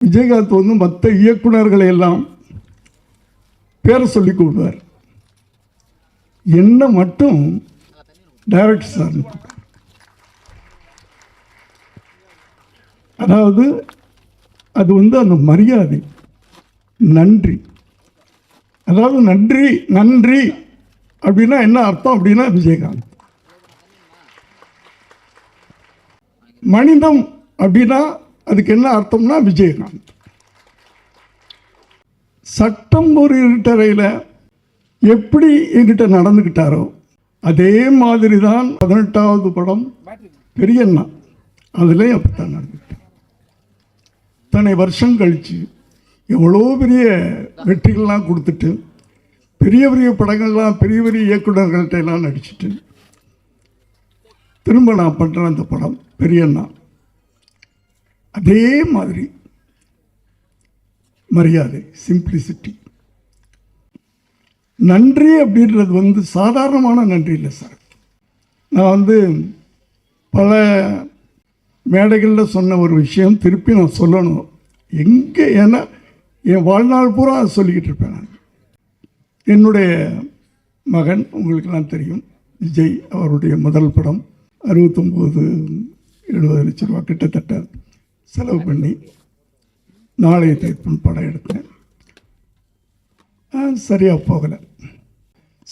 விஜயகாந்த் வந்து மற்ற இயக்குநர்களை எல்லாம் பேரை சொல்லி கூப்பிடுவார், என்ன மட்டும் டைரக்டர் சார். அதாவது அது வந்து அந்த மரியாதை, நன்றி. அதாவது நன்றி நன்றி அப்படின்னா என்ன அர்த்தம் அப்படின்னா விஜயகாந்த். மனிதம் அப்படின்னா அதுக்கு என்ன அர்த்தம்னா விஜயகாந்த். சட்டம் ஒரு இருட்டறையில் எப்படி என்கிட்ட நடந்துக்கிட்டாரோ அதே மாதிரி தான் 18வது படம் பெரியண்ணா, அதுலேயும் அப்படித்தான் நடந்துக்கிட்டேன். இத்தனை வருஷம் கழித்து எவ்வளோ பெரிய வெற்றிகள்லாம் கொடுத்துட்டு பெரிய பெரிய படங்கள்லாம் பெரிய பெரிய இயக்குநர்கள்ட்ட எல்லாம் நடிச்சுட்டு திரும்ப நான் பண்ணுறேன் அந்த படம் பெரியண்ணா. அதே மாதிரி மரியாதை, சிம்பிளிசிட்டி. நன்றி அப்படின்றது வந்து சாதாரணமான நன்றி இல்லை சார். நான் வந்து பல மேடைகளில் சொன்ன ஒரு விஷயம் திருப்பி நான் சொல்லணும் எங்கே, ஏன்னா என் வாழ்நாள் பூரா அதை சொல்லிக்கிட்டு இருப்பேன் நான். என்னுடைய மகன் உங்களுக்கெல்லாம் தெரியும், விஜய் அவருடைய முதல் படம் 69-70 லட்ச ரூபா கிட்டத்தட்ட செலவு பண்ணி நாளைய தைப்பன் படம் எடுத்தேன். சரியாக போகலை.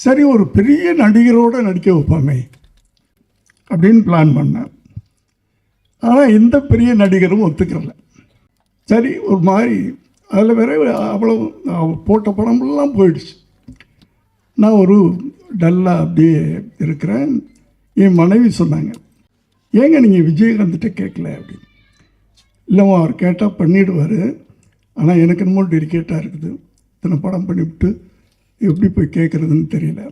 சரி, ஒரு பெரிய நடிகரோடு நடிக்க வைப்பாமே அப்படின்னு பிளான் பண்ணேன். ஆனால் எந்த பெரிய நடிகரும் ஒத்துக்கிறல. சரி, ஒரு மாதிரி அதில் வேற அவ்வளோ போட்ட படமெல்லாம் போயிடுச்சு. நான் ஒரு டல்லாக அப்படியே இருக்கிறேன். என் மனைவி சொன்னாங்க, ஏங்க நீங்கள் விஜயகாந்த்கிட்ட கேட்கல அப்படின்னு. இல்லைம்மா, அவர் கேட்டால் பண்ணிவிடுவார், ஆனால் எனக்கு என்னமோ டெலிகேட்டாக இருக்குது, இத்தனை படம் பண்ணிவிட்டு எப்படி போய் கேட்குறதுன்னு தெரியல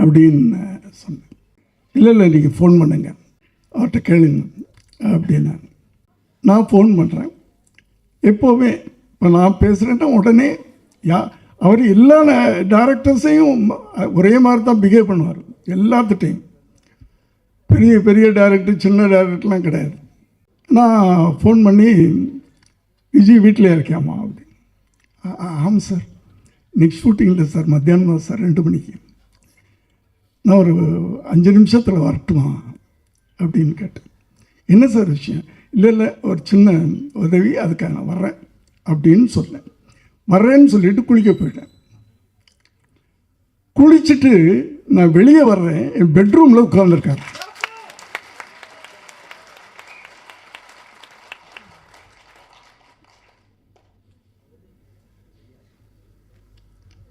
அப்படின்னு சொன்னேன். இல்லை நீங்கள் ஃபோன் பண்ணுங்க, அவர்கிட்ட கேளுங்க அப்படின்னா. நான் ஃபோன் பண்ணுறேன். எப்போவுமே இப்போ நான் பேசுகிறேன்னா உடனே அவர் எல்லா டைரக்டர்ஸையும் ஒரே மாதிரி தான் பிஹேவ் பண்ணுவார் எல்லாத்துட்டையும். பெரிய பெரிய டைரக்டர் சின்ன டைரக்டர்லாம் கிடையாது. நான் ஃபோன் பண்ணி, விஜய் வீட்டில் இருக்காமா அப்படின்னு. ஆமாம் சார், நெக்ஸ்ட் ஷூட்டிங்கில் சார், மத்தியானம் தான் சார், 2 மணிக்கு. நான் ஒரு 5 நிமிஷத்தில் வரட்டுமா அப்படின்னு கேட்டேன். என்ன சார் விஷயம்? இல்லை ஒரு சின்ன உதவி, அதுக்காக நான் வர்றேன் அப்படின்னு சொன்னேன். வர்றேன்னு சொல்லிட்டு குளிக்க போயிட்டேன். குளிச்சுட்டு நான் வெளியே வர்றேன், என் பெட்ரூமில் உட்கார்ந்துருக்காரு.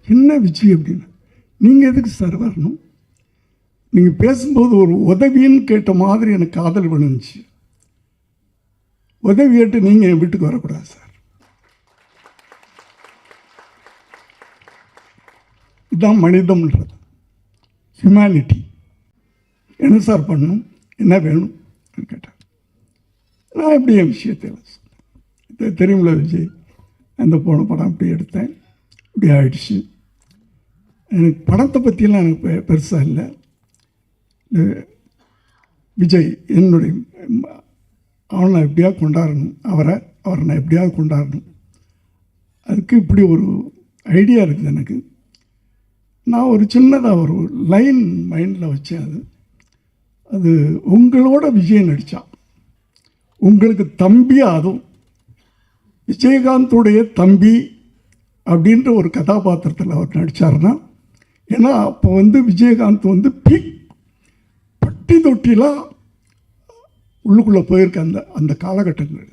என்ன விஜய் அப்படின்னு. நீங்கள் எதுக்கு சார் வரணும்? நீங்கள் பேசும்போது ஒரு உதவின்னு கேட்ட மாதிரி எனக்கு காதல் விழுந்துச்சு. உதவி கேட்டு நீங்கள் என் வீட்டுக்கு வரக்கூடாது சார். இதுதான் மனிதம்ன்றது, ஹியூமனிட்டி. என்ன சார் பண்ணணும், என்ன வேணும் கேட்டேன். நான் எப்படி என் விஷயத்தை தெரியுமில்ல விஜய், அந்த போன படம் அப்படி எடுத்தேன், இப்படி ஆயிடுச்சு. எனக்கு படத்தை பற்றியெல்லாம் எனக்கு பெருசாக இல்லை. விஜய் என்னுடைய அவனை எப்படியாவது கொண்டாடணும், அவரை நான் எப்படியாவது கொண்டாடணும். அதுக்கு இப்படி ஒரு ஐடியா இருக்குது எனக்கு. நான் ஒரு சின்னதாக ஒரு லைன் மைண்டில் வச்சேன். அது உங்களோட விஜய் நடித்தான், உங்களுக்கு தம்பி, அதுவும் விஜயகாந்துடைய தம்பி அப்படின்ற ஒரு கதாபாத்திரத்தில் அவர் நடித்தார்னா, ஏன்னா அப்போ வந்து விஜயகாந்த் வந்து பட்டி தொட்டிலாம் உள்ளுக்குள்ளே போயிருக்க அந்த காலகட்டங்கள்.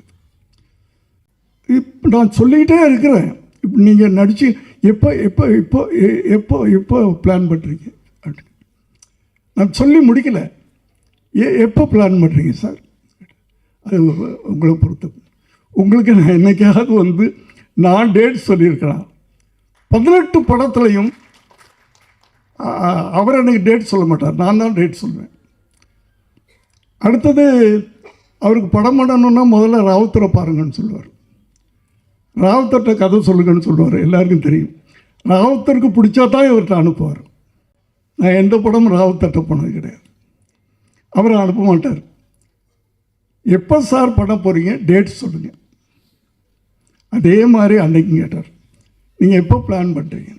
இப்போ நான் சொல்லிக்கிட்டே இருக்கிறேன், இப்போ நீங்கள் நடித்து எப்போ எப்போ இப்போ எப்போ எப்போ பிளான் பண்ணுறீங்க அப்படின்னு. நான் சொல்லி முடிக்கலை, எப்போ பிளான் பண்ணுறீங்க சார்? அது உங்களை பொறுத்த. உங்களுக்கு நான் என்னைக்காவது வந்து நான் டேட் சொல்லியிருக்கலாம். 18 படத்துலையும் அவர் எனக்கு டேட் சொல்ல மாட்டார், நான் தான் டேட் சொல்லுவேன். அடுத்தது அவருக்கு படம் பண்ணணுன்னா முதல்ல ராவுத்தரை பாருங்கன்னு சொல்லுவார். ராவுத்தர்கிட்ட கதை சொல்லுங்கன்னு சொல்லுவார், எல்லாருக்கும் தெரியும். ராவுத்தருக்கு பிடிச்சா தான் இவர்கிட்ட அனுப்புவார். நான் எந்த படமும் ராவுத்தர்கிட்ட போனது கிடையாது, அவரை அனுப்ப மாட்டார். எப்போ சார் பண்ண போகிறீங்க, டேட் சொல்லுங்கள். அதே மாதிரி அன்னைக்கும் கேட்டார், நீங்கள் எப்போ பிளான் பண்ணுறீங்க?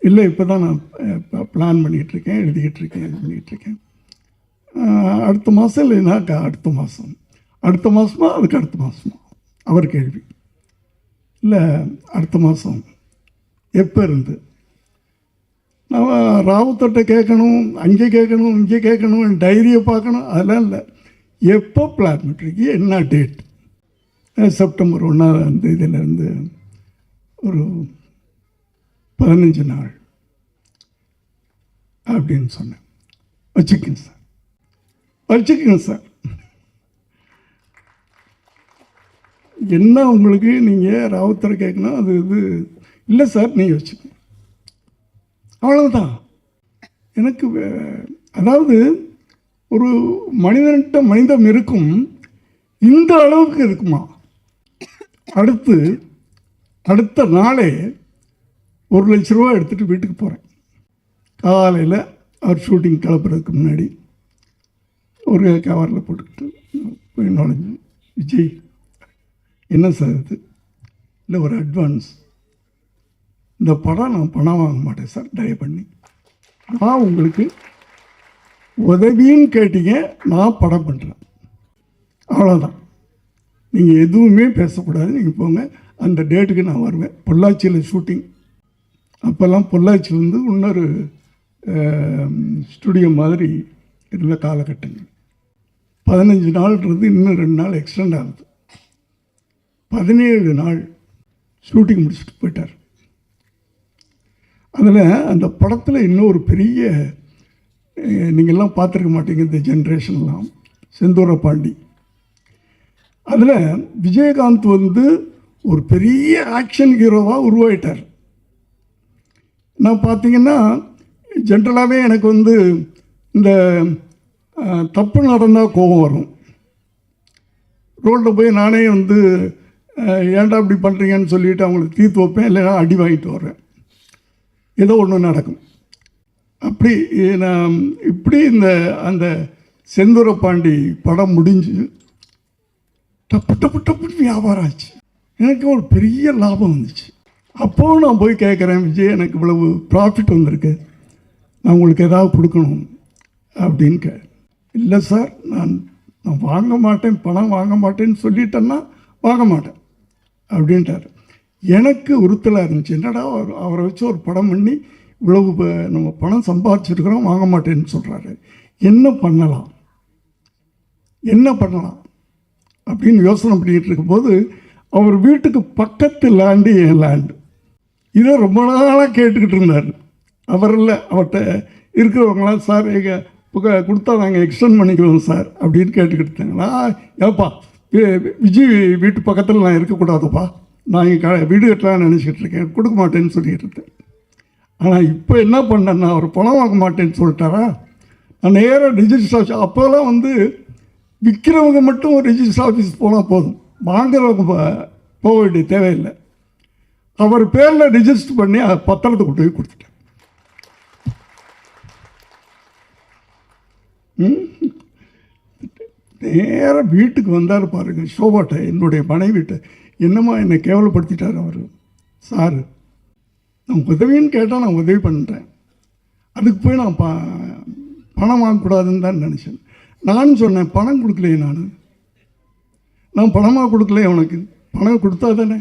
இல்லை, இப்போ தான் நான் பிளான் பண்ணிகிட்ருக்கேன், எழுதிக்கிட்டு இருக்கேன். அடுத்த மாதம் இல்லைனாக்கா அடுத்த மாதம், அடுத்த மாதமா அதுக்கு அடுத்த மாதமா? அவர் கேள்வி. இல்லை, அடுத்த மாதம். எப்போ இருந்து? நான் ராவுத்தர்கிட்ட கேட்கணும், அங்கே கேட்கணும், இங்கே கேட்கணும், டைரியை பார்க்கணும், அதெல்லாம் இல்லை. எப்போ பிளான் பண்ணுறீங்க, என்ன டேட்? செப்டம்பர் 1ஆம் தேதியிலேருந்து ஒரு 15 நாள் அப்படின்னு சொன்னேன். வச்சுக்கோங்க சார். என்ன உங்களுக்கு நீங்கள் ராவுத்தரை கேட்கணும், அது இது இல்லை சார், நீங்கள் வச்சுக்கோங்க, அவ்வளவுதான். எனக்கு அதாவது ஒரு மனிதன்கிட்ட மனிதம் இருக்கும், இந்த அளவுக்கு இருக்குமா? அடுத்த நாளே 1 லட்ச ரூபா எடுத்துகிட்டு வீட்டுக்கு போகிறேன். காலையில் அவர் ஷூட்டிங் கிளப்புறதுக்கு முன்னாடி ஒரு கவரில் போட்டுக்கிட்டு போய் நுழைஞ்சு, விஜய் என்ன சார் இது? இல்லை, ஒரு அட்வான்ஸ். இந்த படம் நான் பணம் வாங்க மாட்டேன் சார், தயவு பண்ணி. நான் உங்களுக்கு உதவின்னு கேட்டீங்க, நான் படம் பண்ணுறேன், அவ்வளோதான். நீங்கள் எதுவுமே பேசக்கூடாது, நீங்கள் போங்க, அந்த டேட்டுக்கு நான் வருவேன். பொள்ளாச்சியில் ஷூட்டிங். அப்போல்லாம் பொள்ளாச்சியிலேருந்து இன்னொரு ஸ்டுடியோ மாதிரி இருந்த காலகட்டங்கள். 15 நாள்ன்றது இன்னும் 2 நாள் எக்ஸ்டெண்ட் ஆகுது. 17 நாள் ஷூட்டிங் முடிச்சுட்டு போயிட்டார். அதில் அந்த படத்தில் இன்னொரு பெரிய, நீங்கள்லாம் பார்த்துருக்க மாட்டீங்க இந்த ஜென்ரேஷன்லாம், செந்தூர பாண்டி. அதில் விஜயகாந்த் ஒரு பெரிய ஆக்ஷன் ஹீரோவாக உருவாயிட்டார். நான் பார்த்தீங்கன்னா ஜென்ரலாகவே எனக்கு இந்த தப்பு நடந்தால் கோபம் வரும். ரோட்டில் போய் நானே ஏன்டா இப்படி பண்ணுறீங்கன்னு சொல்லிவிட்டு அவங்களுக்கு தீர்த்து வைப்பேன், இல்லைன்னா அடி வாங்கிட்டு வரேன், ஏதோ ஒன்று நடக்கும். அப்படி நான் இப்படி அந்த செந்தூர பாண்டி படம் முடிஞ்சு டப்புன்னு வியாபாரம் ஆச்சு. எனக்கு ஒரு பெரிய லாபம் வந்துச்சு. அப்போது நான் போய் கேட்குறேன், விஜய் எனக்கு இவ்வளவு ப்ராஃபிட் வந்திருக்கு, நான் உங்களுக்கு ஏதாவது கொடுக்கணும் அப்படின்னு இல்லை சார், நான் வாங்க மாட்டேன், பணம் வாங்க மாட்டேன்னு சொல்லிட்டேன்னா வாங்க மாட்டேன் அப்படின்ட்டார். எனக்கு உறுத்தலாக இருந்துச்சு, என்னடா அவரை வச்சு ஒரு படம் பண்ணி இவ்வளவு நம்ம பணம் சம்பாதிச்சிருக்கிறோம், வாங்க மாட்டேன்னு சொல்கிறாரு, என்ன பண்ணலாம் அப்படின்னு யோசனை பண்ணிகிட்டு இருக்கும்போது அவர் வீட்டுக்கு பக்கத்து லேண்டு என் லேண்டு. இதை ரொம்ப நாளாக கேட்டுக்கிட்டு இருந்தார். அவர் இல்லை, அவர்கிட்ட இருக்கிறவங்களாம், சார் எங்கள் கொடுத்தா நாங்கள் எக்ஸ்டெண்ட் பண்ணிக்கிறோம் சார் அப்படின்னு கேட்டுக்கிட்டு இருந்தாங்களா. ஏப்பா, விஜய் வீட்டு பக்கத்தில் நான் இருக்கக்கூடாதுப்பா, நான் இங்கே வீடு கட்டலான்னு நினச்சிக்கிட்டு இருக்கேன், கொடுக்க மாட்டேன்னு சொல்லிகிட்டு இருந்தேன். ஆனால் இப்போ என்ன பண்ணேன்னா, அவர் பணம் வாங்க மாட்டேன்னு சொல்லிட்டாரா, நான் நேராக ரிஜிஸ்டர் ஆஃபீஸ், அப்போல்லாம் விற்கிறவங்க மட்டும் ரிஜிஸ்டர் ஆஃபீஸ் போனால் போதும், வாங்குறவங்க போக வேண்டிய தேவையில்லை. அவர் பேரில் ரிஜிஸ்டர் பண்ணி பத்திரத்தை கொண்டு போய் கொடுத்துட்டேன். நேராக வீட்டுக்கு வந்தார் பாருங்க, ஷோபாட்ட, என்னுடைய மனைவிட்ட. என்னம்மா என்னை கேவலப்படுத்திட்டார் அவர். சார், நான் உதவின்னு கேட்டால் நான் உதவி பண்ணுறேன், அதுக்கு போய் நான் பணம் வாங்கக்கூடாதுன்னு தான் நினச்சேன். நானும் சொன்னேன், பணம் கொடுக்கலையே, நான் பணமாக கொடுக்கலையே, உனக்கு பணம் கொடுத்தா தானே.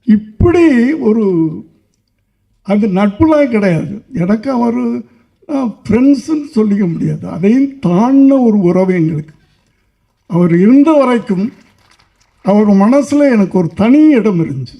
இப்படி அது நட்புலாம் கிடையாது எனக்கு. அவர் ஃப்ரெண்ட்ஸுன்னு சொல்லிக்க முடியாது, அதையும் தாண்டின ஒரு உறவு எங்களுக்கு. அவர் இருந்த வரைக்கும் அவர் மனசில் எனக்கு ஒரு தனி இடம் இருந்துச்சு.